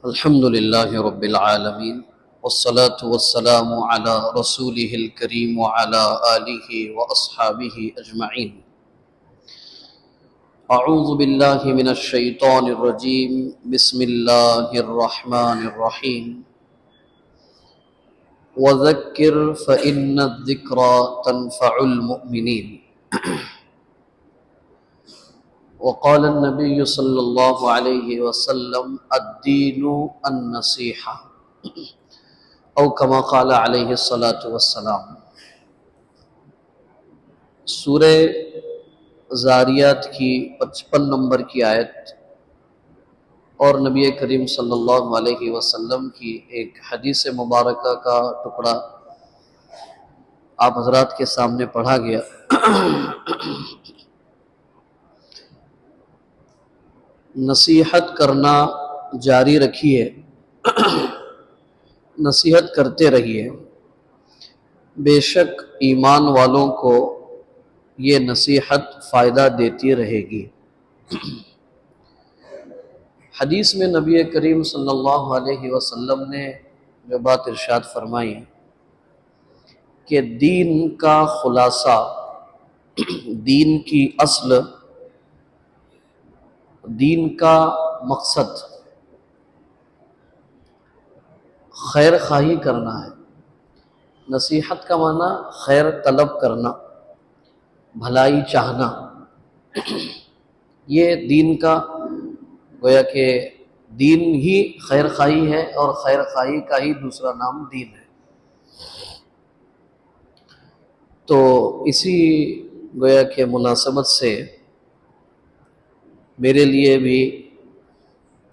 الحمد لله رب العالمين والصلاة والسلام على رسوله الكريم وعلى آله وأصحابه أجمعين. أعوذ بالله من الشيطان الرجيم. بسم الله الرحمن الرحيم. وذكر فإن الذكرى تنفع المؤمنين. وقال النبي صلى الله عليه وسلم الدين النصيحة او كما قال علیہ الصلاۃ والسلام. سورہ ذاریات کی 55 نمبر کی آیت اور نبی کریم صلی اللہ علیہ وسلم کی ایک حدیث مبارکہ کا ٹکڑا آپ حضرات کے سامنے پڑھا گیا. نصیحت کرنا جاری رکھیے، نصیحت کرتے رہیے، بے شک ایمان والوں کو یہ نصیحت فائدہ دیتی رہے گی. حدیث میں نبی کریم صلی اللہ علیہ وسلم نے جو بات ارشاد فرمائی کہ دین کا خلاصہ، دین کی اصل، دین کا مقصد خیر خواہی کرنا ہے. نصیحت کا معنی خیر طلب کرنا، بھلائی چاہنا. یہ دین کا گویا کہ دین ہی خیر خواہی ہے، اور خیر خواہی کا ہی دوسرا نام دین ہے. تو اسی گویا کہ مناسبت سے میرے لیے بھی،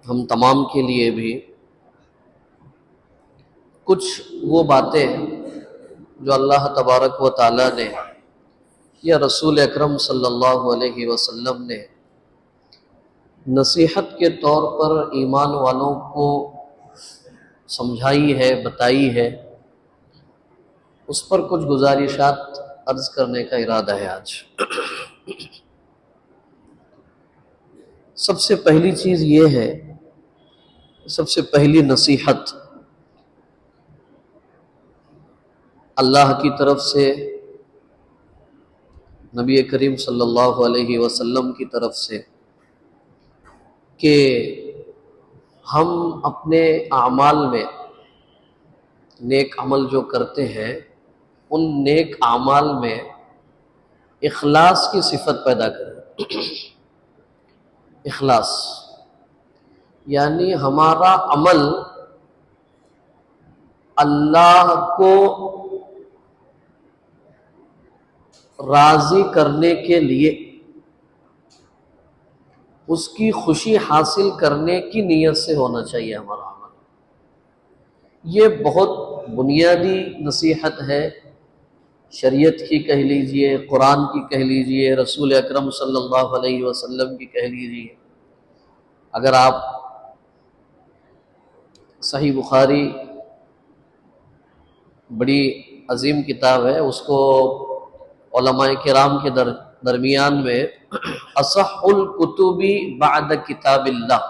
ہم تمام کے لیے بھی کچھ وہ باتیں جو اللہ تبارک و تعالیٰ نے یا رسول اکرم صلی اللہ علیہ وسلم نے نصیحت کے طور پر ایمان والوں کو سمجھائی ہے، بتائی ہے، اس پر کچھ گزارشات عرض کرنے کا ارادہ ہے آج. سب سے پہلی چیز یہ ہے، سب سے پہلی نصیحت اللہ کی طرف سے، نبی کریم صلی اللہ علیہ وسلم کی طرف سے، کہ ہم اپنے اعمال میں نیک عمل جو کرتے ہیں ان نیک اعمال میں اخلاص کی صفت پیدا کریں. اخلاص یعنی ہمارا عمل اللہ کو راضی کرنے کے لیے، اس کی خوشی حاصل کرنے کی نیت سے ہونا چاہیے ہمارا عمل. یہ بہت بنیادی نصیحت ہے، شریعت کی کہہ لیجئے، قرآن کی کہہ لیجئے، رسول اکرم صلی اللہ علیہ وسلم کی کہہ لیجئے. اگر آپ صحیح بخاری بڑی عظیم کتاب ہے، اس کو علماء کرام کے درمیان میں اصح الکتب بعد کتاب اللہ،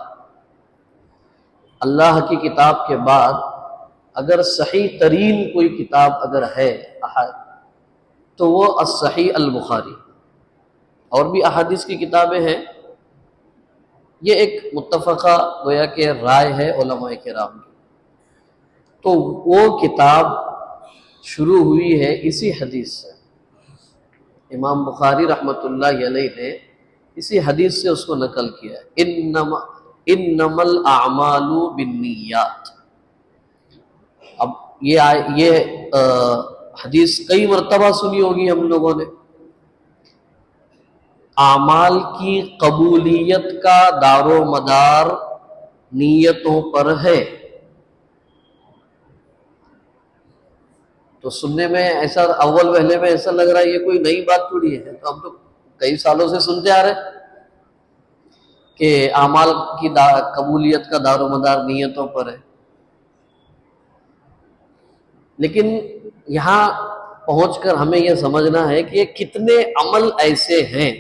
اللہ کی کتاب کے بعد اگر صحیح ترین کوئی کتاب اگر ہے تو وہ الصحیح البخاری. اور بھی احادیث کی کتابیں ہیں، یہ ایک متفقہ گویا کہ رائے ہے علماء کرام کی. تو وہ کتاب شروع ہوئی ہے اسی حدیث سے. امام بخاری رحمۃ اللہ علیہ نے اسی حدیث سے اس کو نقل کیا ہے، انما الاعمال بالنیات. اب یہ حدیث کئی مرتبہ سنی ہوگی ہم لوگوں نے. اعمال کی قبولیت کا دار و مدار نیتوں پر ہے. تو سننے میں ایسا اول وہلے میں ایسا لگ رہا ہے یہ کوئی نئی بات تھوڑی ہے، تو ہم تو کئی سالوں سے سنتے آ رہے کہ اعمال کی قبولیت کا دار و مدار نیتوں پر ہے. لیکن یہاں پہنچ کر ہمیں یہ سمجھنا ہے کہ کتنے عمل ایسے ہیں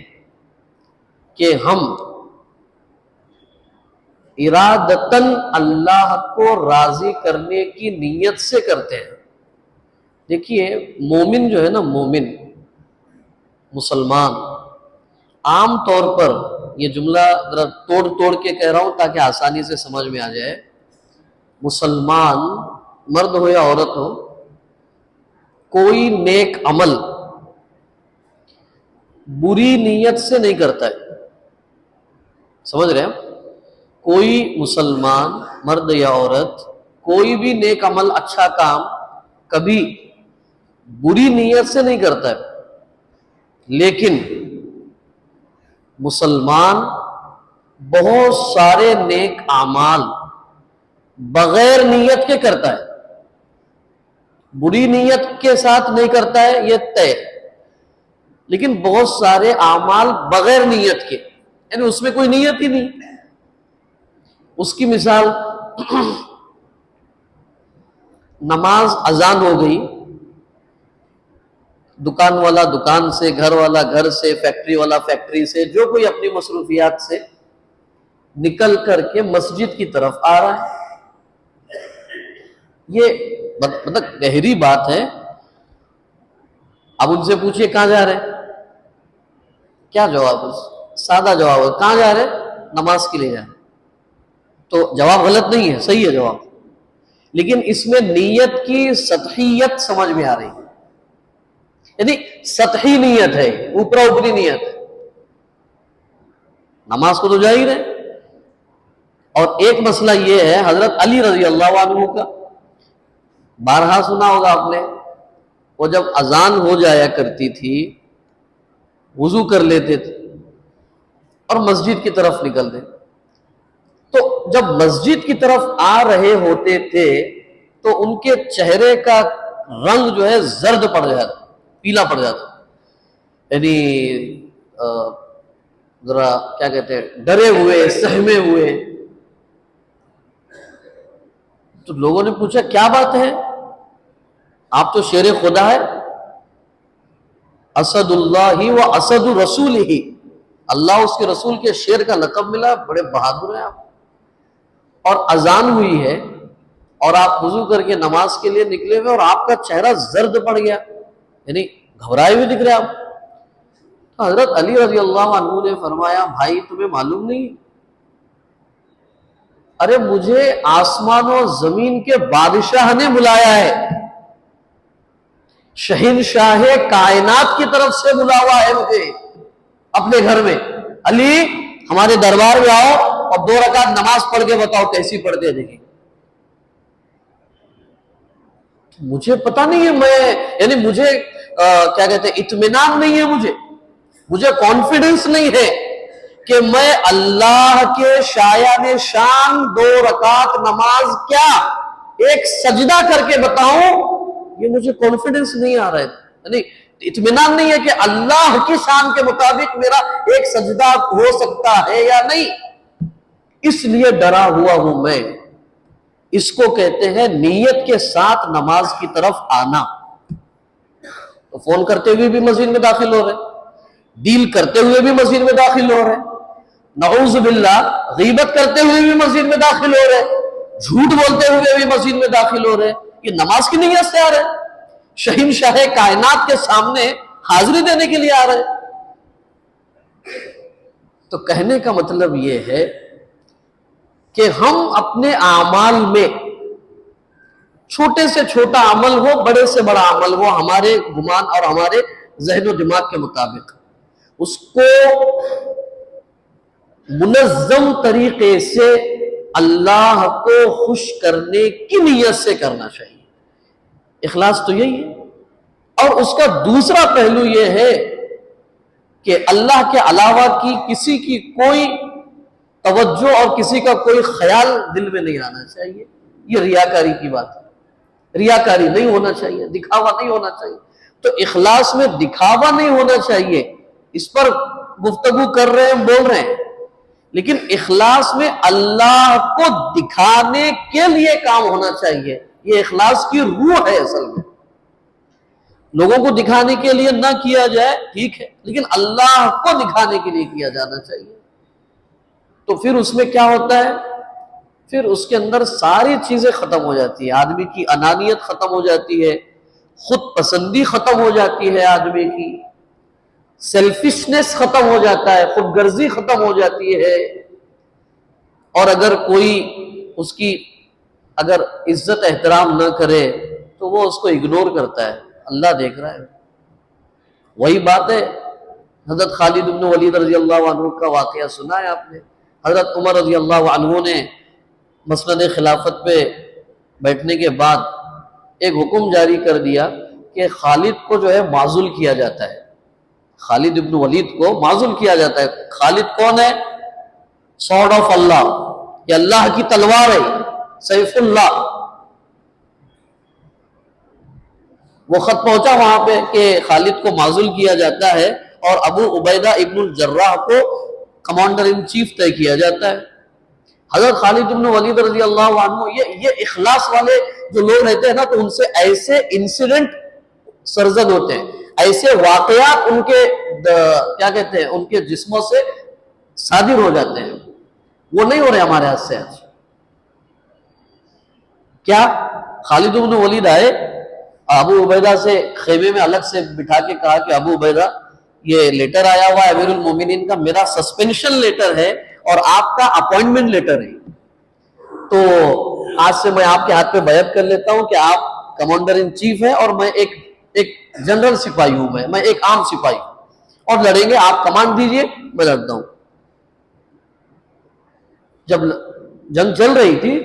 کہ ہم ارادتاً اللہ کو راضی کرنے کی نیت سے کرتے ہیں. دیکھیے مومن جو ہے نا، مومن مسلمان، عام طور پر یہ جملہ ذرا توڑ کے کہہ رہا ہوں تاکہ آسانی سے سمجھ میں آ جائے. مسلمان مرد ہو یا عورت ہو، کوئی نیک عمل بری نیت سے نہیں کرتا ہے. سمجھ رہے ہیں؟ کوئی مسلمان مرد یا عورت کوئی بھی نیک عمل، اچھا کام کبھی بری نیت سے نہیں کرتا ہے. لیکن مسلمان بہت سارے نیک اعمال بغیر نیت کے کرتا ہے، بری نیت کے ساتھ نہیں کرتا ہے، یہ طے ہے. لیکن بہت سارے اعمال بغیر نیت کے، یعنی اس میں کوئی نیت ہی نہیں. اس کی مثال، نماز اذان ہو گئی، دکان والا دکان سے، گھر والا گھر سے، فیکٹری والا فیکٹری سے، جو کوئی اپنی مصروفیات سے نکل کر کے مسجد کی طرف آ رہا ہے. یہ مطلب گہری بات ہے. اب ان سے پوچھئے کہاں جا رہے؟ کیا جواب؟ سادہ جواب ہے، کہاں جا رہے؟ نماز کے لیے جا رہے. تو جواب غلط نہیں ہے، صحیح ہے جواب. لیکن اس میں نیت کی سطحیت سمجھ میں آ رہی ہے، یعنی سطحی نیت ہے، اوپرا اوپری نیت ہے. نماز کو تو جا ہی رہے. اور ایک مسئلہ یہ ہے، حضرت علی رضی اللہ عنہ کا بارہا سنا ہوگا آپ نے، وہ جب اذان ہو جایا کرتی تھی وضو کر لیتے تھے اور مسجد کی طرف نکلتے. تو جب مسجد کی طرف آ رہے ہوتے تھے تو ان کے چہرے کا رنگ جو ہے زرد پڑ جاتا، پیلا پڑ جاتا، یعنی ذرا کیا کہتے ہیں، ڈرے ہوئے، سہمے ہوئے. تو لوگوں نے پوچھا کیا بات ہے، آپ تو شیر خدا ہے، اسد اللہ و اسد رسول ہی، اللہ اس کے رسول کے شیر کا لقب ملا، بڑے بہادر ہیں آپ. اور اذان ہوئی ہے اور آپ وضو کر کے نماز کے لیے نکلے ہوئے اور آپ کا چہرہ زرد پڑ گیا، یعنی گھبرائے ہوئے دکھ رہے آپ. تو حضرت علی رضی اللہ عنہ نے فرمایا بھائی تمہیں معلوم نہیں؟ ارے مجھے آسمان و زمین کے بادشاہ نے بلایا ہے، شہنشاہ کائنات کی طرف سے بلاوا ہے مجھے اپنے گھر میں. علی ہمارے دربار میں آؤ اور 2 رکعت نماز پڑھ کے بتاؤ کیسی پڑھتے ہیں. دیکھیں مجھے پتا نہیں ہے، میں یعنی مجھے کیا کہتے ہیں، اطمینان نہیں ہے، مجھے کانفیڈنس نہیں ہے کہ میں اللہ کے شایان شان 2 رکعت نماز کیا ایک سجدہ کر کے بتاؤں. یہ مجھے کانفیڈنس نہیں آ رہا ہے، یعنی اطمینان نہیں ہے کہ اللہ کی شان کے مطابق میرا ایک سجدہ ہو سکتا ہے یا نہیں. اس لیے ڈرا ہوا ہوں میں. اس کو کہتے ہیں نیت کے ساتھ نماز کی طرف آنا. تو فون کرتے ہوئے بھی مسجد میں داخل ہو رہے، ڈیل کرتے ہوئے بھی مسجد میں داخل ہو رہے، نعوذ باللہ غیبت کرتے ہوئے بھی مسجد میں داخل ہو رہے، جھوٹ بولتے ہوئے بھی مسجد میں داخل ہو رہے. یہ نماز کی نیت سے آ رہے، شہنشاہ کائنات کے سامنے حاضری دینے کے لیے آ رہے. تو کہنے کا مطلب یہ ہے کہ ہم اپنے اعمال میں چھوٹے سے چھوٹا عمل ہو، بڑے سے بڑا عمل ہو، ہمارے گمان اور ہمارے ذہن و دماغ کے مطابق اس کو منظم طریقے سے اللہ کو خوش کرنے کی نیت سے کرنا چاہیے. اخلاص تو یہی ہے. اور اس کا دوسرا پہلو یہ ہے کہ اللہ کے علاوہ کی کسی کی کوئی توجہ اور کسی کا کوئی خیال دل میں نہیں آنا چاہیے. یہ ریاکاری کی بات ہے، ریاکاری نہیں ہونا چاہیے، دکھاوا نہیں ہونا چاہیے. تو اخلاص میں دکھاوا نہیں ہونا چاہیے، اس پر گفتگو کر رہے ہیں، بول رہے ہیں. لیکن اخلاص میں اللہ کو دکھانے کے لیے کام ہونا چاہیے. یہ اخلاص کی روح ہے اصل میں. لوگوں کو دکھانے کے لیے نہ کیا جائے ٹھیک ہے، لیکن اللہ کو دکھانے کے لیے کیا جانا چاہیے. تو پھر اس میں کیا ہوتا ہے پھر اس کے اندر ساری چیزیں ختم ہو جاتی ہیں. آدمی کی انانیت ختم ہو جاتی ہے، خود پسندی ختم ہو جاتی ہے، آدمی کی سیلفشنس ختم ہو جاتا ہے، خود غرضی ختم ہو جاتی ہے. اور اگر کوئی اس کی اگر عزت احترام نہ کرے تو وہ اس کو اگنور کرتا ہے. اللہ دیکھ رہا ہے. وہی بات ہے، حضرت خالد بن ولید رضی اللہ عنہ کا واقعہ سنا ہے آپ نے. حضرت عمر رضی اللہ عنہ نے مسند خلافت پہ بیٹھنے کے بعد ایک حکم جاری کر دیا کہ خالد کو جو ہے معزول کیا جاتا ہے. خالد بن ولید کو معزول کیا جاتا ہے. خالد کون ہے؟ سورڈ آف اللہ، یہ اللہ کی تلوار ہے، سیف اللہ. وہ خط پہنچا وہاں پہ کہ خالد کو معزول کیا جاتا ہے اور ابو عبیدہ ابن الجراح کو کمانڈر ان چیف طے کیا جاتا ہے. حضرت خالد بن ولید رضی اللہ عنہ یہ اخلاص والے جو لوگ رہتے ہیں نا، تو ان سے ایسے انسیڈنٹ سرزد ہوتے ہیں، ایسے واقعات ان کے کیا کہتے ہیں ان کے جسموں سے صادر ہو جاتے ہیں. وہ نہیں ہو رہے ہمارے ہاتھ سے آج. کیا خالد بن ولید آئے، ابو عبیدہ سے خیمے میں الگ سے بٹھا کے کہا کہ ابو عبیدہ یہ لیٹر آیا ہوا ہے امیر المومنین کا، میرا سسپینشن لیٹر ہے اور آپ کا اپوائنٹمنٹ لیٹر ہے، تو آج سے میں آپ کے ہاتھ پہ بیعت کر لیتا ہوں کہ آپ کمانڈر ان چیف ہیں اور میں ایک جنرل سپاہی ہوں، میں ایک عام سپاہی ہوں اور لڑیں گے، آپ کمانڈ دیجئے میں لڑتا ہوں. جب جنگ چل رہی تھی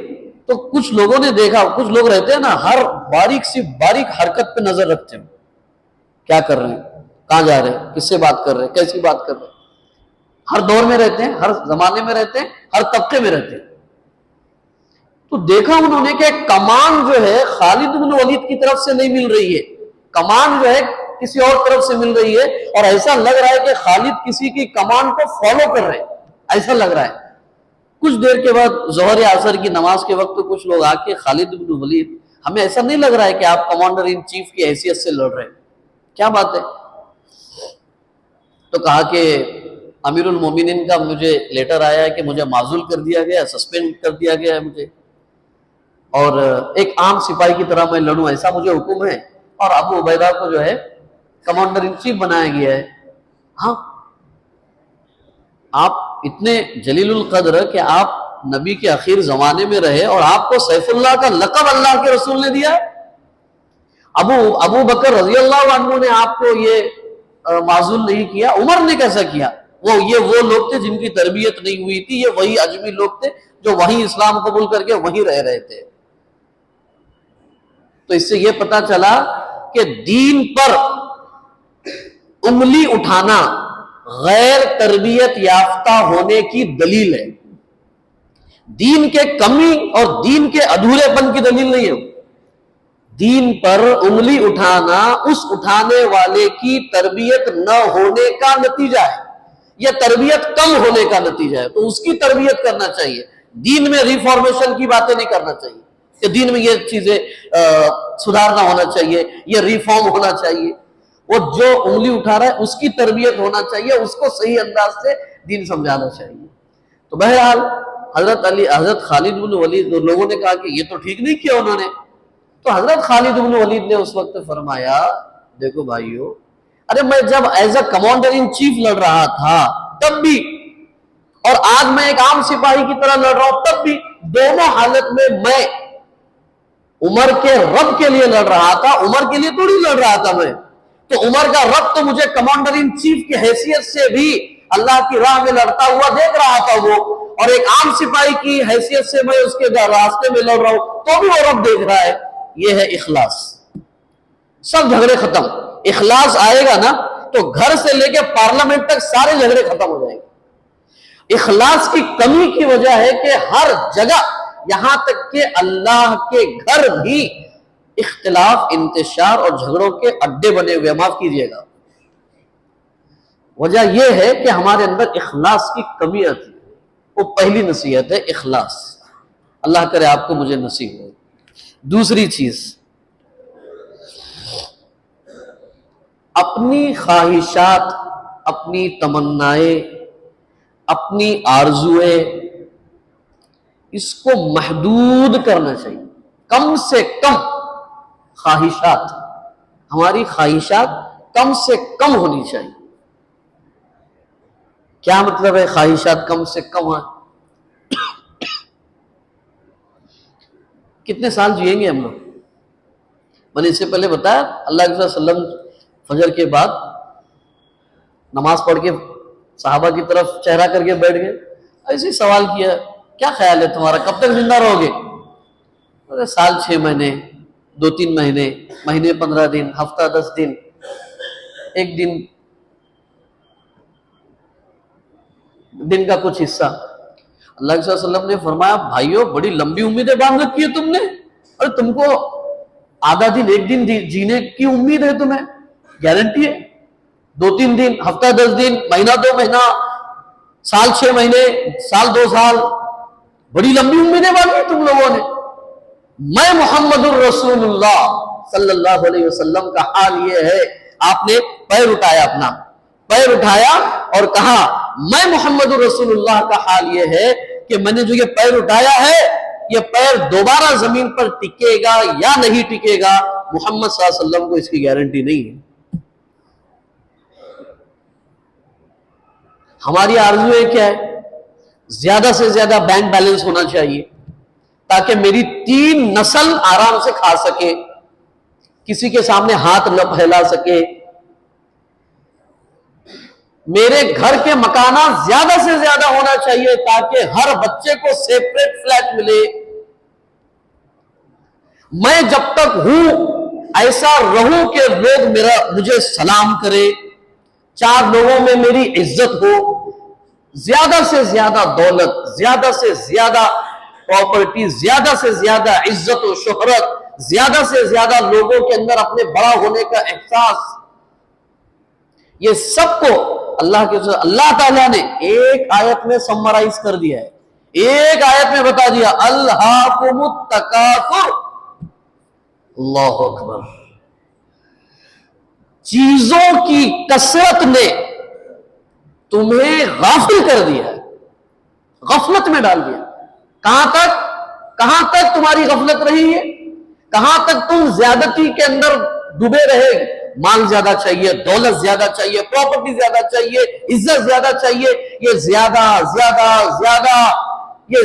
تو کچھ لوگوں نے دیکھا، کچھ لوگ رہتے ہیں نا ہر باریک سی باریک حرکت پہ نظر رکھتے ہیں، کیا کر رہے ہیں، کہاں جا رہے ہیں، کس سے بات کر رہے ہیں، کیسی بات کر رہے ہیں. ہر دور میں رہتے ہیں، ہر زمانے میں رہتے ہیں، ہر طبقے میں رہتے ہیں. تو دیکھا انہوں نے کہ کمان جو ہے خالد بن ولید کی طرف سے نہیں مل رہی ہے، کمان جو ہے کسی اور طرف سے مل رہی ہے، اور ایسا لگ رہا ہے کہ خالد کسی کی کمان کو فالو کر رہے ہیں، ایسا لگ رہا ہے. کچھ دیر کے بعد ظہر یا عصر کی نماز کے وقت کچھ لوگ آ کے خالد بن ولید ہمیں ایسا نہیں لگ رہا ہے کہ آپ کمانڈر ان چیف کی حیثیت سے لڑ رہے ہیں، کیا بات ہے؟ تو کہا کہ امیر المومنین کا مجھے لیٹر آیا ہے کہ مجھے معزول کر دیا گیا، سسپینڈ کر دیا گیا ہے مجھے، اور ایک عام سپاہی کی طرح میں لڑوں، ایسا مجھے حکم ہے، اور ابو عبیدہ کو جو ہے کمانڈر ان چیف بنایا گیا ہے. ہاں، آپ اتنے جلیل القدر کہ آپ نبی کے اخیر زمانے میں رہے اور آپ کو سیف اللہ کا لقب اللہ کے رسول نے دیا. ابو بکر رضی اللہ عنہ نے آپ کو یہ معزول نہیں کیا، عمر نے کیسا کیا؟ وہ لوگ تھے جن کی تربیت نہیں ہوئی تھی، یہ وہی اجمی لوگ تھے جو وہیں اسلام قبول کر کے وہیں رہ رہے تھے. تو اس سے یہ پتا چلا کہ دین پر انگلی اٹھانا غیر تربیت یافتہ ہونے کی دلیل ہے، دین کے کمی اور دین کے ادھورے پن کی دلیل نہیں ہے. دین پر انگلی اٹھانا اس اٹھانے والے کی تربیت نہ ہونے کا نتیجہ ہے، یا تربیت کم ہونے کا نتیجہ ہے. تو اس کی تربیت کرنا چاہیے. دین میں ریفارمیشن کی باتیں نہیں کرنا چاہیے کہ دین میں یہ چیزیں سدھارنا ہونا چاہیے، یہ ریفارم ہونا چاہیے. وہ جو انگلی اٹھا رہا ہے اس کی تربیت ہونا چاہیے، اس کو صحیح انداز سے دین سمجھانا چاہیے. تو بہرحال حضرت خالد بن ولید، لوگوں نے کہا کہ یہ تو ٹھیک نہیں کیا انہوں نے. تو حضرت خالد بن ولید نے اس وقت فرمایا، دیکھو بھائیو، ارے میں جب as a commander in chief لڑ رہا تھا تب بھی، اور آج میں ایک عام سپاہی کی طرح لڑ رہا ہوں تب بھی، دونوں حالت میں عمر کے رب کے لیے لڑ رہا تھا، عمر کے لیے تھوڑی لڑ رہا تھا میں. تو عمر کا رب تو مجھے کمانڈر ان چیف کی حیثیت سے بھی اللہ کی راہ میں لڑتا ہوا دیکھ رہا تھا وہ، اور ایک عام سپاہی کی حیثیت سے میں اس کے راستے میں لڑ رہا ہوں تو بھی وہ رب دیکھ رہا ہے. یہ ہے اخلاص. سب جھگڑے ختم. اخلاص آئے گا نا تو گھر سے لے کے پارلیمنٹ تک سارے جھگڑے ختم ہو جائیں گے. اخلاص کی کمی کی وجہ ہے کہ ہر جگہ، یہاں تک کہ اللہ کے گھر بھی اختلاف، انتشار اور جھگڑوں کے اڈے بنے ہوئے. معاف کیجیے گا، وجہ یہ ہے کہ ہمارے اندر اخلاص کی کمی آتی ہے. وہ پہلی نصیحت ہے، اخلاص. اللہ کرے آپ کو مجھے نصیب ہو. دوسری چیز، اپنی خواہشات، اپنی تمنائیں، اپنی آرزوئیں اس کو محدود کرنا چاہیے. کم سے کم خواہشات، ہماری خواہشات کم سے کم ہونی چاہیے. کیا مطلب ہے خواہشات کم سے کم ہیں؟ کتنے سال جئیں گے ہم لوگ؟ میں نے اس سے پہلے بتایا اللہ کے وسلم فجر کے بعد نماز پڑھ کے صحابہ کی طرف چہرہ کر کے بیٹھ گئے. ایسے سوال کیا کیا خیال ہے تمہارا، کب تک زندہ رہو گے؟ بولے سال 6 مہینے، 2-3 مہینے، مہینے 15 دن، ہفتہ 10 دن، ایک دن کا کچھ حصہ. اللہ کے وسلم نے فرمایا بھائیو بڑی لمبی امیدیں باندھ رکھی ہے تم نے، اور تم کو آدھا دن ایک دن جینے کی امید ہے، تمہیں گارنٹی ہے 2-3 دن، ہفتہ 10 دن، مہینہ 2 مہینہ، سال 6 مہینے، سال 2 سال، بڑی لمبی امیدیں باندھی تم لوگوں نے. میں محمد الرسول اللہ صلی اللہ علیہ وسلم کا حال یہ ہے. آپ نے پیر اٹھایا، اپنا پیر اٹھایا اور کہا میں محمد الرسول اللہ کا حال یہ ہے کہ میں نے جو یہ پیر اٹھایا ہے یہ پیر دوبارہ زمین پر ٹکے گا یا نہیں ٹکے گا، محمد صلی اللہ علیہ وسلم کو اس کی گارنٹی نہیں ہے. ہماری آرزویں کیا ہے؟ زیادہ سے زیادہ بینک بیلنس ہونا چاہیے تاکہ میری 3 نسل آرام سے کھا سکے، کسی کے سامنے ہاتھ نہ پھیلا سکے. میرے گھر کے مکانات زیادہ سے زیادہ ہونا چاہیے تاکہ ہر بچے کو سیپریٹ فلیٹ ملے. میں جب تک ہوں ایسا رہوں کہ لوگ مجھے سلام کرے، 4 لوگوں میں میری عزت ہو. زیادہ سے زیادہ دولت، زیادہ سے زیادہ پراپرٹی، زیادہ سے زیادہ عزت و شہرت، زیادہ سے زیادہ لوگوں کے اندر اپنے بڑا ہونے کا احساس، یہ سب کو اللہ تعالیٰ نے ایک آیت میں سمرائز کر دیا ہے. ایک آیت میں بتا دیا الہاکم التکاثر. اللہ اکبر. چیزوں کی کثرت نے تمہیں غافل کر دیا ہے، غفلت میں ڈال دیا. کہاں تک تمہاری غفلت رہی ہے؟ کہاں تک تم زیادتی کے اندر ڈوبے رہے؟ مال زیادہ چاہیے، دولت زیادہ چاہیے، پراپرٹی زیادہ چاہیے، عزت زیادہ چاہیے. یہ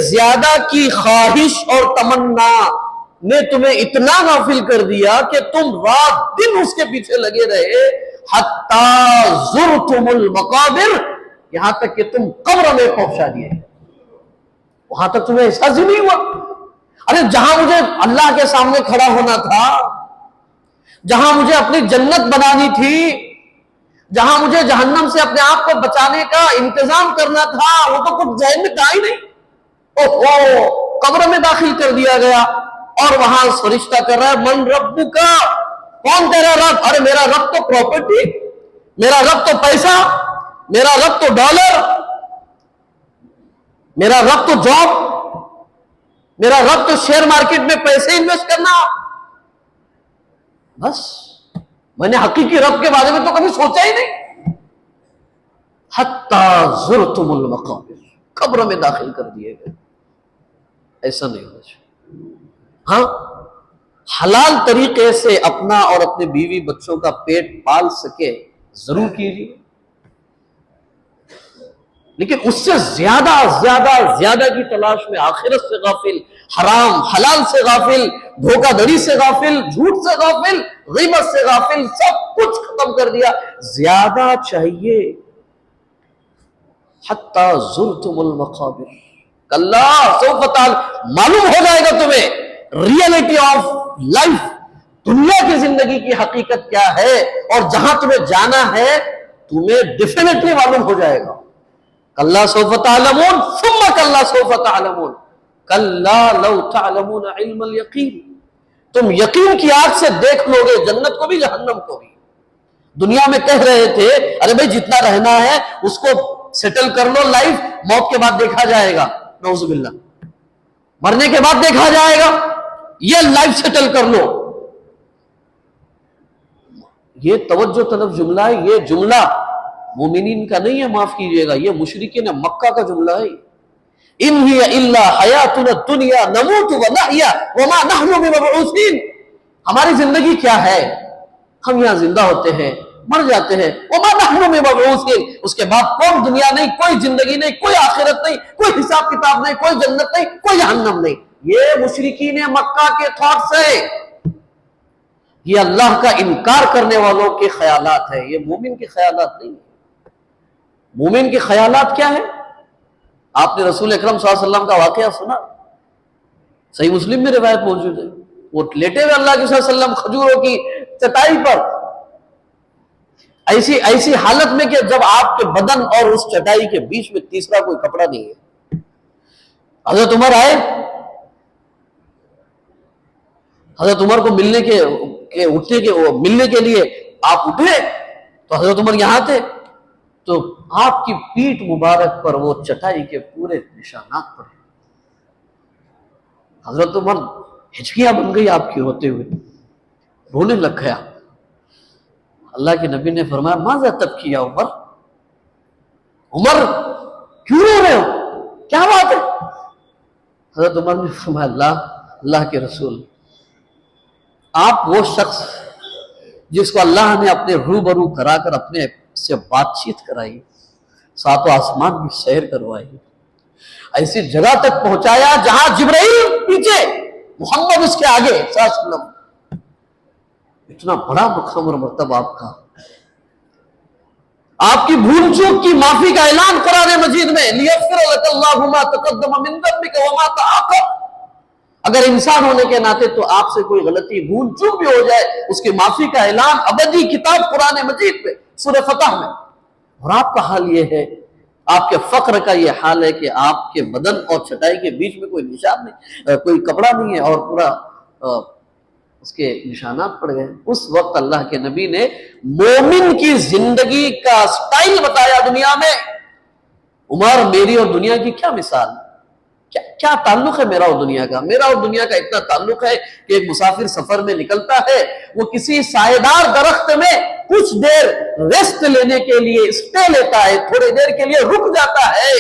زیادہ کی خواہش اور تمنا نے تمہیں اتنا غافل کر دیا کہ تم رات دن اس کے پیچھے لگے رہے. حتی زرتم المقابر، یہاں تک کہ تم قبر میں پہنچا دیے. وہاں تک تمہیں احساس ہی نہیں ہوا. ارے جہاں مجھے اللہ کے سامنے کھڑا ہونا تھا، جہاں مجھے اپنی جنت بنانی تھی، جہاں مجھے جہنم سے اپنے آپ کو بچانے کا انتظام کرنا تھا، وہ تو کچھ ذہن میں تھا ہی نہیں. اوہو، قبر میں داخل کر دیا گیا اور وہاں فرشتہ کر رہا ہے من ربک، کون تیرا رب؟ ارے میرا رب تو پراپرٹی، میرا رب تو پیسہ، میرا رب تو ڈالر، میرا رب تو جاب، میرا رب تو شیئر مارکیٹ میں پیسے انویسٹ کرنا. بس میں نے حقیقی رب کے بارے میں تو کبھی سوچا ہی نہیں. حتی زرتم المقابر، قبر میں داخل کر دیے گئے. ایسا نہیں ہونا چاہیے. ہاں حلال طریقے سے اپنا اور اپنے بیوی بچوں کا پیٹ پال سکے ضرور کیجیے، لیکن اس سے زیادہ کی تلاش میں آخرت سے غافل، حرام حلال سے غافل، دھوکہ دھڑی سے غافل، جھوٹ سے غافل، غیبت سے غافل، سب کچھ ختم کر دیا. زیادہ چاہیے. حتی زرتم المقابر، کلا سوف تعلمون، معلوم ہو جائے گا تمہیں ریئلٹی آف لائف، دنیا کی زندگی کی حقیقت کیا ہے، اور جہاں تمہیں جانا ہے تمہیں ڈیفینیٹلی معلوم ہو جائے گا. کلا سوف تعلمون ثم کلا سوف تعلمون کلا لو تعلمون علم الیقین. تم یقین کی آنکھ سے دیکھ لو گے جنت کو بھی جہنم کو بھی. دنیا میں کہہ رہے تھے ارے بھائی جتنا رہنا ہے اس کو سیٹل کر لو، لائف موت کے بعد دیکھا جائے گا، نعوذ باللہ، مرنے کے بعد دیکھا جائے گا، یہ لائف سیٹل کر لو. یہ توجہ طلب جملہ ہے. یہ جملہ مومنین کا نہیں ہے، معاف کیجئے گا، یہ مشرکین مکہ کا جملہ ہے. ان ہی الا حیاتنا الدنیا نموت ونحیا وما نحن بمبعوثین، ہماری زندگی کیا ہے، ہم یہاں زندہ ہوتے ہیں مر جاتے ہیں، وما نحن بمبعوثین، اس کے بعد کوئی دنیا نہیں، کوئی زندگی نہیں، کوئی آخرت نہیں، کوئی حساب کتاب نہیں، کوئی جنت نہیں، کوئی جہنم نہیں۔ یہ مشرکین مکہ کے تھاٹس ہیں، یہ اللہ کا انکار کرنے والوں کے خیالات ہیں، یہ مومن کے خیالات نہیں۔ مومن کے خیالات کیا ہے؟ آپ نے رسول اکرم صلی اللہ علیہ وسلم کا واقعہ سنا، صحیح مسلم میں روایت موجود ہے، وہ لیٹے ہوئے اللہ کے صلی اللہ علیہ وسلم کھجوروں کی چٹائی پر، ایسی حالت میں کہ جب آپ کے بدن اور اس چٹائی کے بیچ میں تیسرا کوئی کپڑا نہیں ہے۔ حضرت عمر آئے، حضرت عمر کو ملنے کے لیے آپ اٹھے تو حضرت عمر یہاں تھے، تو آپ کی پیٹھ مبارک پر وہ چٹائی کے پورے نشانات پڑے۔ حضرت عمر ہچکیاں بن گئی آپ کی ہوتے ہوئے، رونے لگ گیا۔ اللہ کے نبی نے فرمایا ماذا تبکی یا عمر، عمر کیوں رو رہے ہو، کیا بات ہے؟ حضرت عمر نے فرمایا اللہ کے رسول، آپ وہ شخص جس کو اللہ نے اپنے روبرو کرا کر اپنے سے بات چیت کرائی، ساتوں آسمان کی سیر کروائی، ایسی جگہ تک پہنچایا جہاں جبرائیل پیچھے محمد اس کے آگے صلی اللہ علیہ وسلم، اتنا بڑا مقام اور مرتبہ آپ کا، آپ کی بھول چوک کی معافی کا اعلان قرآن مجید میں لیغفر لک اللہ ما تقدم من ذنبک وما تأخر، اگر انسان ہونے کے ناطے تو آپ سے کوئی غلطی بھول چوک بھی ہو جائے، اس کی معافی کا اعلان ابدی کتاب قرآن مجید میں سورہ فتح میں۔ اور آپ کا حال یہ ہے، آپ کے فقر کا یہ حال ہے کہ آپ کے بدن اور چٹائی کے بیچ میں کوئی نشان نہیں، کوئی کپڑا نہیں ہے، اور پورا اس کے نشانات پڑ گئے۔ اس وقت اللہ کے نبی نے مومن کی زندگی کا سٹائل بتایا دنیا میں۔ عمر، میری اور دنیا کی کیا مثال، کیا تعلق ہے میرا اور دنیا کا؟ میرا اور دنیا کا اتنا تعلق ہے کہ ایک مسافر سفر میں نکلتا ہے، وہ کسی سائے دار درخت میں کچھ دیر ریسٹ لینے کے لیے اسٹے لیتا ہے، تھوڑی دیر کے لیے رک جاتا ہے،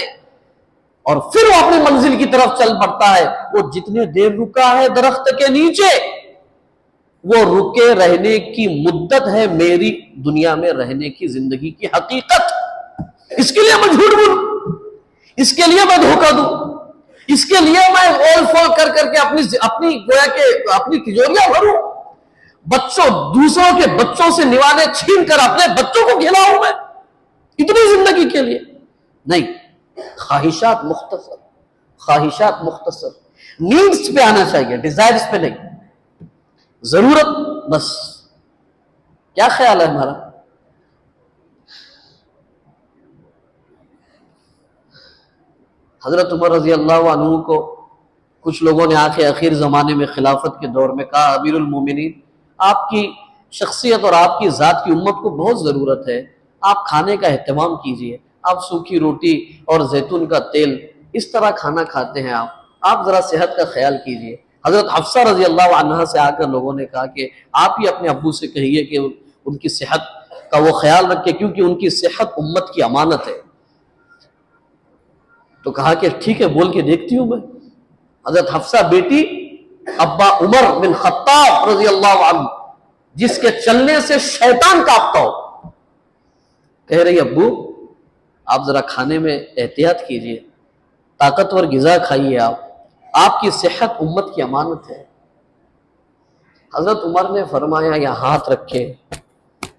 اور پھر وہ اپنی منزل کی طرف چل پڑتا ہے۔ وہ جتنے دیر رکا ہے درخت کے نیچے، وہ رکے رہنے کی مدت ہے میری دنیا میں رہنے کی زندگی کی حقیقت۔ اس کے لیے میں جھوٹ بولوں، اس کے لیے میں دھوکہ دوں، اس کے لیے میں اول فول کر کے اپنی گویا کہ اپنی تجوریاں بھروں، بچوں دوسروں کے بچوں سے نوانے چھین کر اپنے بچوں کو کھلاؤں میں اتنی زندگی کے لیے؟ نہیں، خواہشات مختصر نیڈس پہ آنا چاہیے، ڈیزائرز پہ نہیں، ضرورت بس۔ کیا خیال ہے ہمارا؟ حضرت عمر رضی اللہ عنہ کو کچھ لوگوں نے آخر زمانے میں خلافت کے دور میں کہا، امیر المومنین، آپ کی شخصیت اور آپ کی ذات کی امت کو بہت ضرورت ہے، آپ کھانے کا اہتمام کیجئے، آپ سوکھی روٹی اور زیتون کا تیل اس طرح کھانا کھاتے ہیں، آپ ذرا صحت کا خیال کیجئے۔ حضرت حفصہ رضی اللہ عنہا سے آ کر لوگوں نے کہا کہ آپ ہی اپنے ابو سے کہیے کہ ان کی صحت کا وہ خیال رکھے، کیونکہ ان کی صحت امت کی امانت ہے۔ تو کہا کہ ٹھیک ہے، بول کے دیکھتی ہوں میں۔ حضرت حفصہ بیٹی ابا عمر بن خطاب رضی اللہ عنہ، جس کے چلنے سے شیطان کانپتا ہو، کہہ رہی ابو آپ ذرا کھانے میں احتیاط کیجئے، طاقتور غذا کھائیے، آپ کی صحت امت کی امانت ہے۔ حضرت عمر نے فرمایا، یا ہاتھ رکھے،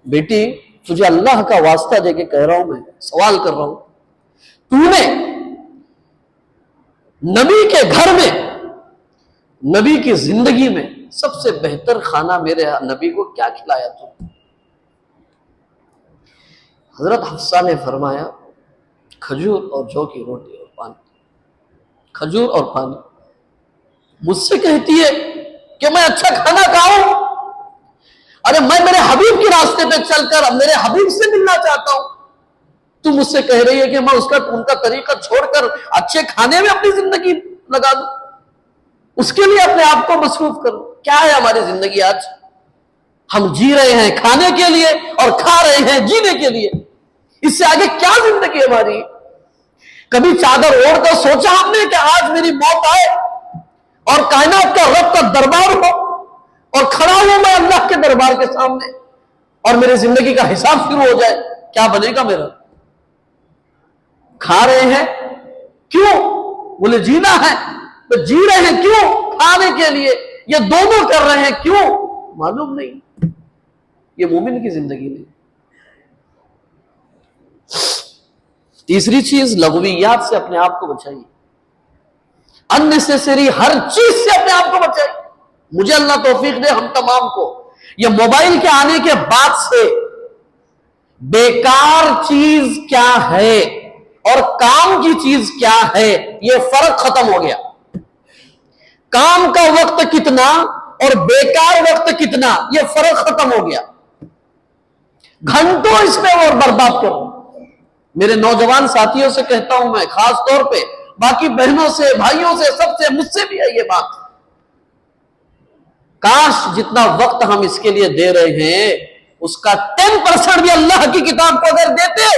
بیٹی تجھے اللہ کا واسطہ دے کے کہہ رہا ہوں، میں سوال کر رہا ہوں، تو نے نبی کے گھر میں، نبی کی زندگی میں سب سے بہتر کھانا میرے نبی کو کیا کھلایا تو؟ حضرت حفصہ نے فرمایا، کھجور اور جو کی روٹی اور پانی۔ کھجور اور پانی۔ مجھ سے کہتی ہے کہ میں اچھا کھانا کھاؤں؟ ارے میں میرے حبیب کے راستے پہ چل کر میرے حبیب سے ملنا چاہتا ہوں، تو مجھ سے کہہ رہی ہے کہ میں ان کا طریقہ چھوڑ کر اچھے کھانے میں اپنی زندگی لگا دوں، اس کے لیے اپنے آپ کو مصروف کروں۔ کیا ہے ہماری زندگی آج؟ ہم جی رہے ہیں کھانے کے لیے اور کھا رہے ہیں جینے کے لیے، اس سے آگے کیا زندگی ہماری؟ کبھی چادر اوڑھ کر سوچا ہم نے کہ آج میری موت آئے اور کائنات کا رب کا دربار ہو اور کھڑا ہوں میں اللہ کے دربار کے سامنے اور میری زندگی کا حساب شروع ہو جائے، کیا بنے گا میرا؟ کھا رہے ہیں کیوں؟ بولے جینا ہے، تو جی رہے ہیں کیوں؟ کھانے کے لیے۔ یہ دونوں کر رہے ہیں کیوں؟ معلوم نہیں۔ یہ مومن کی زندگی نہیں۔ تیسری چیز، لغویات سے اپنے آپ کو بچائیے، اننیسیسری ہر چیز سے اپنے آپ کو بچائیے۔ مجھے اللہ توفیق دے ہم تمام کو یہ موبائل کے آنے کے بعد سے بیکار چیز کیا ہے اور کام کی چیز کیا ہے یہ فرق ختم ہو گیا۔ کام کا وقت کتنا اور بیکار وقت کتنا یہ فرق ختم ہو گیا۔ گھنٹوں اس میں اور برباد کرو۔ میرے نوجوان ساتھیوں سے کہتا ہوں میں، خاص طور پہ باقی بہنوں سے، بھائیوں سے، سب سے، مجھ سے بھی ہے یہ بات، کاش جتنا وقت ہم اس کے لیے دے رہے ہیں اس کا 10% بھی اللہ کی کتاب کو اگر دیتے،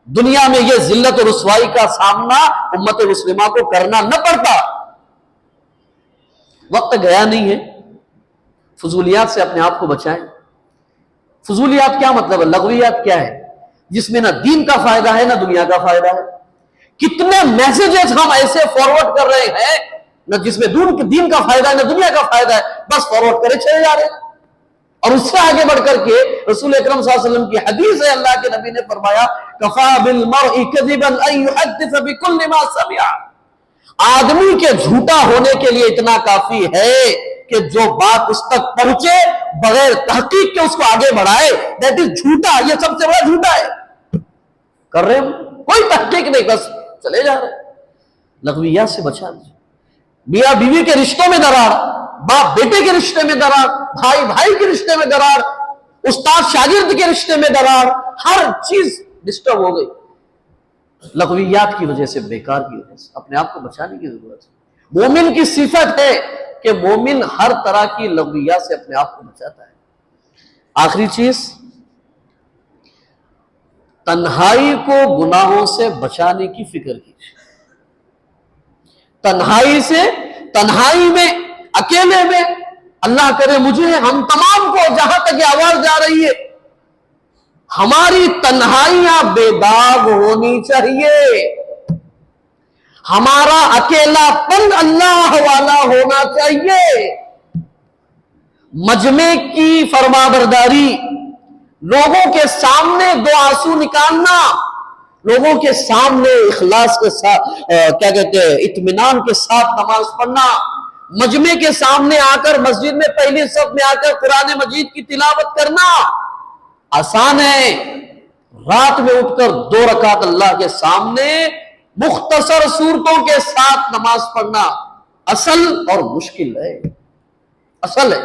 دنیا میں یہ ذلت اور رسوائی کا سامنا امت مسلمہ کو کرنا نہ پڑتا۔ وقت گیا نہیں ہے، فضولیات سے اپنے آپ کو بچائیں۔ فضولیات کیا مطلب ہے؟ لغویات کیا ہے؟ جس میں نہ دین کا فائدہ ہے نہ دنیا کا فائدہ ہے۔ کتنے میسیجز ہم ایسے فارورڈ کر رہے ہیں نہ جس میں دین کا فائدہ ہے نہ دنیا کا فائدہ ہے، بس فارورڈ کرے چلے جا رہے ہیں۔ اور اس سے آگے بڑھ کر کے رسول اکرم صلی اللہ علیہ وسلم کی حدیث ہے، اللہ کے نبی نے فرمایا کفا بالمرء کذبا ان يحدث بكل ما سمع، آدمی کے جھوٹا ہونے کے لیے اتنا کافی ہے کہ جو بات اس تک پہنچے بغیر تحقیق کے اس کو آگے بڑھائے، دیٹ از جھوٹا، یہ سب سے بڑا جھوٹا ہے۔ کر رہے ہم کوئی تحقیق نہیں، بس چلے جا رہے ہیں۔ لغویات سے بچا دیجیے۔ میاں بیوی کے رشتوں میں درار، باپ بیٹے کے رشتے میں درار، بھائی بھائی کے رشتے میں درار، استاد شاگرد کے رشتے میں درار، ہر چیز ڈسٹرب ہو گئی لغویات کی وجہ سے، بیکار کی وجہ سے۔ اپنے آپ کو بچانے کی ضرورت ہے۔ مومن کی صفت ہے کہ مومن ہر طرح کی لغویات سے اپنے آپ کو بچاتا ہے۔ آخری چیز، تنہائی کو گناہوں سے بچانے کی فکر کیجیے۔ تنہائی سے، تنہائی میں، اکیلے میں، اللہ کرے مجھے، ہم تمام کو جہاں تک یہ آواز جا رہی ہے، ہماری تنہائیاں بے داغ ہونی چاہیے، ہمارا اکیلا پن اللہ والا ہونا چاہیے۔ مجمع کی فرمانبرداری، لوگوں کے سامنے دو آنسو نکالنا، لوگوں کے سامنے اخلاص کے ساتھ کیا کہتے ہیں، اطمینان کے ساتھ نماز پڑھنا، مجمع کے سامنے آ کر مسجد میں پہلی صف میں آ کر قرآن مجید کی تلاوت کرنا آسان ہے۔ رات میں اٹھ کر 2 رکعت اللہ کے سامنے مختصر صورتوں کے ساتھ نماز پڑھنا اصل اور مشکل ہے، اصل ہے۔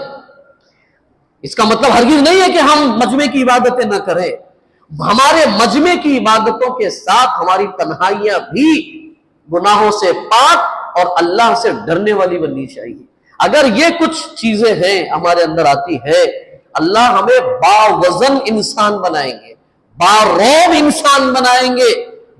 اس کا مطلب ہرگز نہیں ہے کہ ہم مجمع کی عبادتیں نہ کریں، ہمارے مجمع کی عبادتوں کے ساتھ ہماری تنہائیاں بھی گناہوں سے پاک اور اللہ سے ڈرنے والی بننی چاہیے۔ اگر یہ کچھ چیزیں ہیں ہمارے اندر آتی ہے، اللہ ہمیں باوزن انسان بنائیں گے، باروب انسان بنائیں گے،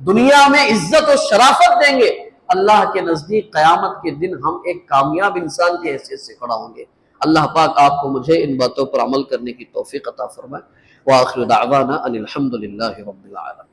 دنیا میں عزت و شرافت دیں گے، اللہ کے نزدیک قیامت کے دن ہم ایک کامیاب انسان کی حیثیت سے کھڑا ہوں گے۔ اللہ پاک آپ کو مجھے ان باتوں پر عمل کرنے کی توفیق عطا فرمائے۔ وآخر دعوانا ان الحمد للہ رب العالمین۔